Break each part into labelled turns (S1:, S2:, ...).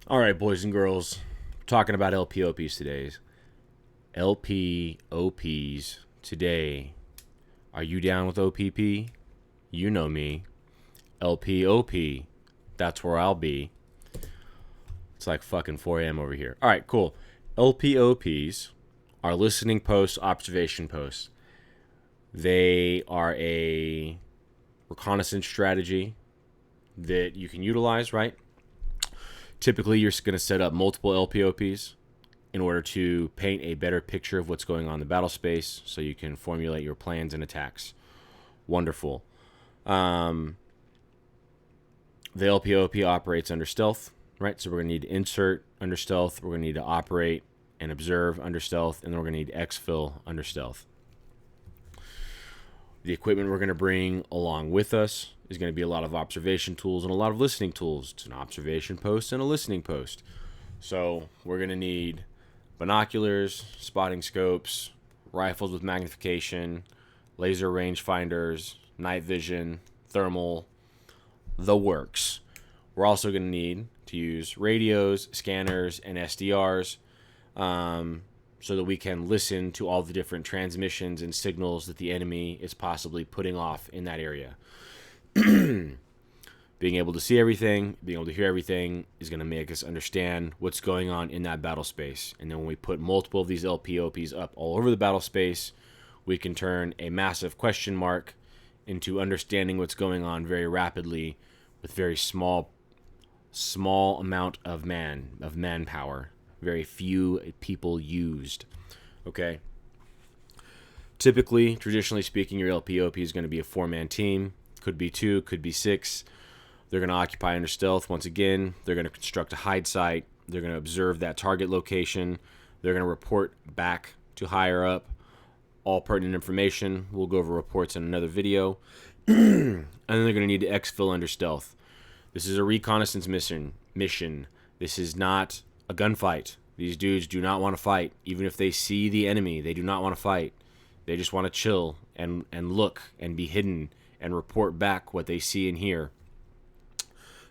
S1: All right, boys and girls, talking about LPOPs today. LPOPs today. Are you down with OPP? You know me. LPOP. That's where I'll be. It's like fucking 4 a.m. over here. All right, cool. LPOPs are listening posts, observation posts. They are a reconnaissance strategy that you can utilize, right? Typically, you're going to set up multiple LPOPs in order to paint a better picture of what's going on in the battle space so you can formulate your plans and attacks. Wonderful. The LPOP operates under stealth, right? So we're going to need to insert under stealth. We're going to need to operate and observe under stealth. And then we're going to need exfil under stealth. The equipment we're going to bring along with us is going to be a lot of observation tools and a lot of listening tools. It's an observation post and a listening post. So we're going to need binoculars, spotting scopes, rifles with magnification, laser rangefinders, night vision, thermal, the works. We're also going to need to use radios, scanners, and SDRs so that we can listen to all the different transmissions and signals that the enemy is possibly putting off in that area. Being able to see everything, being able to hear everything is going to make us understand what's going on in that battle space. And then when we put multiple of these LPOPs up all over the battle space, we can turn a massive question mark into understanding what's going on very rapidly with very small amount of manpower. Very few people used. Okay. Typically, traditionally speaking, your LPOP is going to be a 4-man team. Could be 2, could be 6. They're going to occupy under stealth. Once again, they're going to construct a hide site. They're going to observe that target location. They're going to report back to higher up all pertinent information. We'll go over reports in another video. And then they're going to need to exfil under stealth. This is a reconnaissance mission. This is not a gunfight. These dudes do not want to fight. Even if they see the enemy, they do not want to fight. They just want to chill and look and be hidden and report back what they see and hear.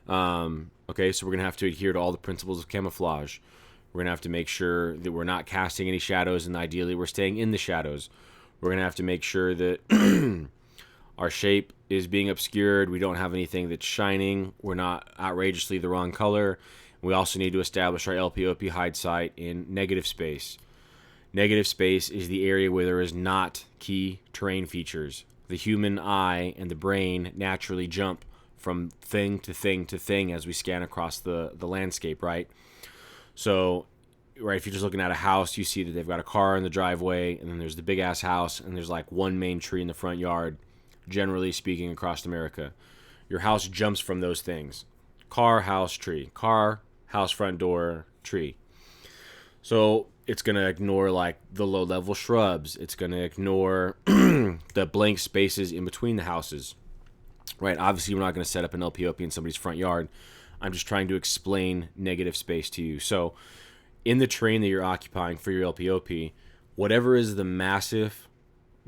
S1: Okay, so we're going to have to adhere to all the principles of camouflage. We're going to have to make sure that we're not casting any shadows, and ideally we're staying in the shadows. We're going to have to make sure that our shape is being obscured. We don't have anything that's shining. We're not outrageously the wrong color. We also need to establish our LPOP hide site in negative space. Negative space is the area where there is not key terrain features. The human eye and the brain naturally jump from thing to thing to thing as we scan across the landscape, right? So, right, if you're just looking at a house, you see that they've got a car in the driveway, and then there's the big-ass house, and there's like one main tree in the front yard, generally speaking, across America. Your house jumps from those things. Car, house, tree. Car, house, front door, tree. So it's going to ignore like the low-level shrubs. It's going to ignore the blank spaces in between the houses. Right, obviously we're not going to set up an LPOP in somebody's front yard. I'm just trying to explain negative space to you. So in the terrain that you're occupying for your LPOP, whatever is the massive,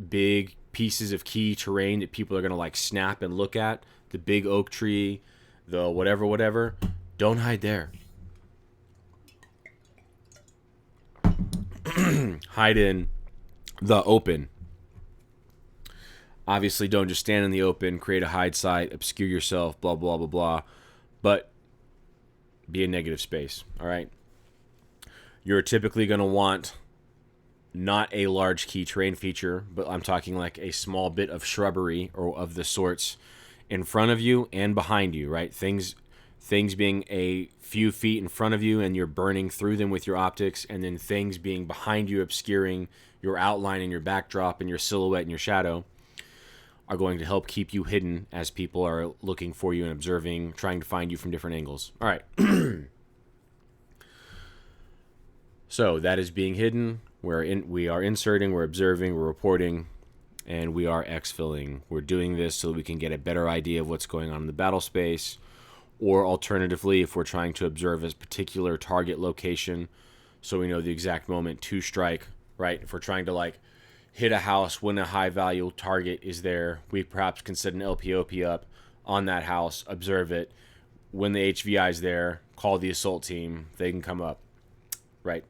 S1: big pieces of key terrain that people are going to like snap and look at, the big oak tree, the whatever, don't hide there. Hide in the open. Obviously, don't just stand in the open, create a hide site, obscure yourself, blah, blah, blah, blah. But be a negative space, all right? You're typically going to want not a large key terrain feature, but I'm talking like a small bit of shrubbery or of the sorts in front of you and behind you, right? Things being a few feet in front of you and you're burning through them with your optics, and then things being behind you, obscuring your outline and your backdrop and your silhouette and your shadow, are going to help keep you hidden as people are looking for you and observing, trying to find you from different angles. All right. So that is being hidden. We are inserting, we're observing, we're reporting, and we are exfilling. We're doing this so that we can get a better idea of what's going on in the battle space, or alternatively, if we're trying to observe a particular target location, so we know the exact moment to strike, right? If we're trying to like hit a house when a high value target is there, we perhaps can set an LPOP up on that house, observe it. When the HVI is there, call the assault team. They can come up, right?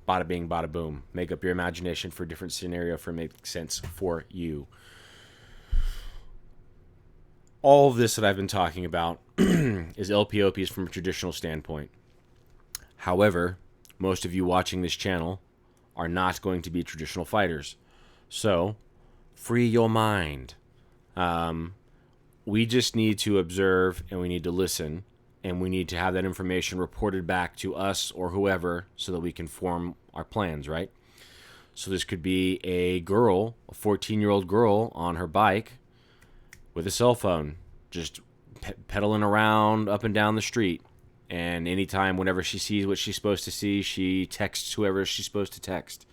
S1: Bada bing, bada boom. Make up your imagination for a different scenario for it makes sense for you. All of this that I've been talking about is LPOPs from a traditional standpoint. However, most of you watching this channel are not going to be traditional fighters. So, free your mind. We just need to observe and we need to listen, and we need to have that information reported back to us or whoever so that we can form our plans, right? So this could be a girl, a 14-year-old girl on her bike with a cell phone, just pedaling around up and down the street. And anytime, whenever she sees what she's supposed to see, she texts whoever she's supposed to text.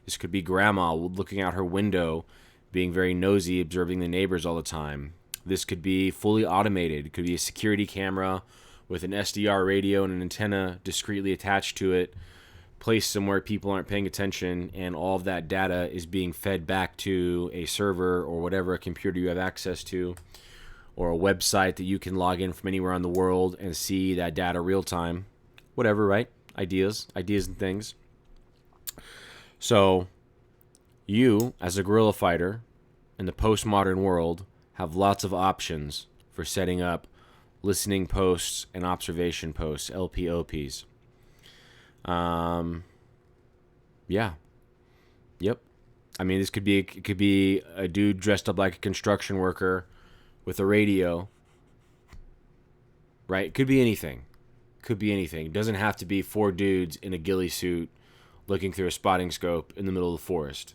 S1: This could be grandma looking out her window, being very nosy, observing the neighbors all the time. This could be fully automated. It could be a security camera with an SDR radio and an antenna discreetly attached to it, placed somewhere people aren't paying attention, and all of that data is being fed back to a server or whatever computer you have access to, or a website that you can log in from anywhere in the world and see that data real time. Whatever, right? Ideas and things. So, you, as a guerrilla fighter in the postmodern world, have lots of options for setting up listening posts and observation posts, LPOPs. Yeah. Yep. I mean, it could be a dude dressed up like a construction worker with a radio. Right? It could be anything. It doesn't have to be 4 dudes in a ghillie suit looking through a spotting scope in the middle of the forest.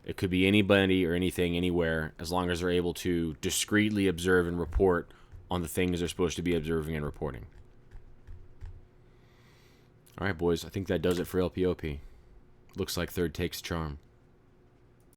S1: It could be anybody or anything anywhere, as long as they're able to discreetly observe and report on the things they're supposed to be observing and reporting. All right, boys, I think that does it for LPOP. Looks like third takes charm.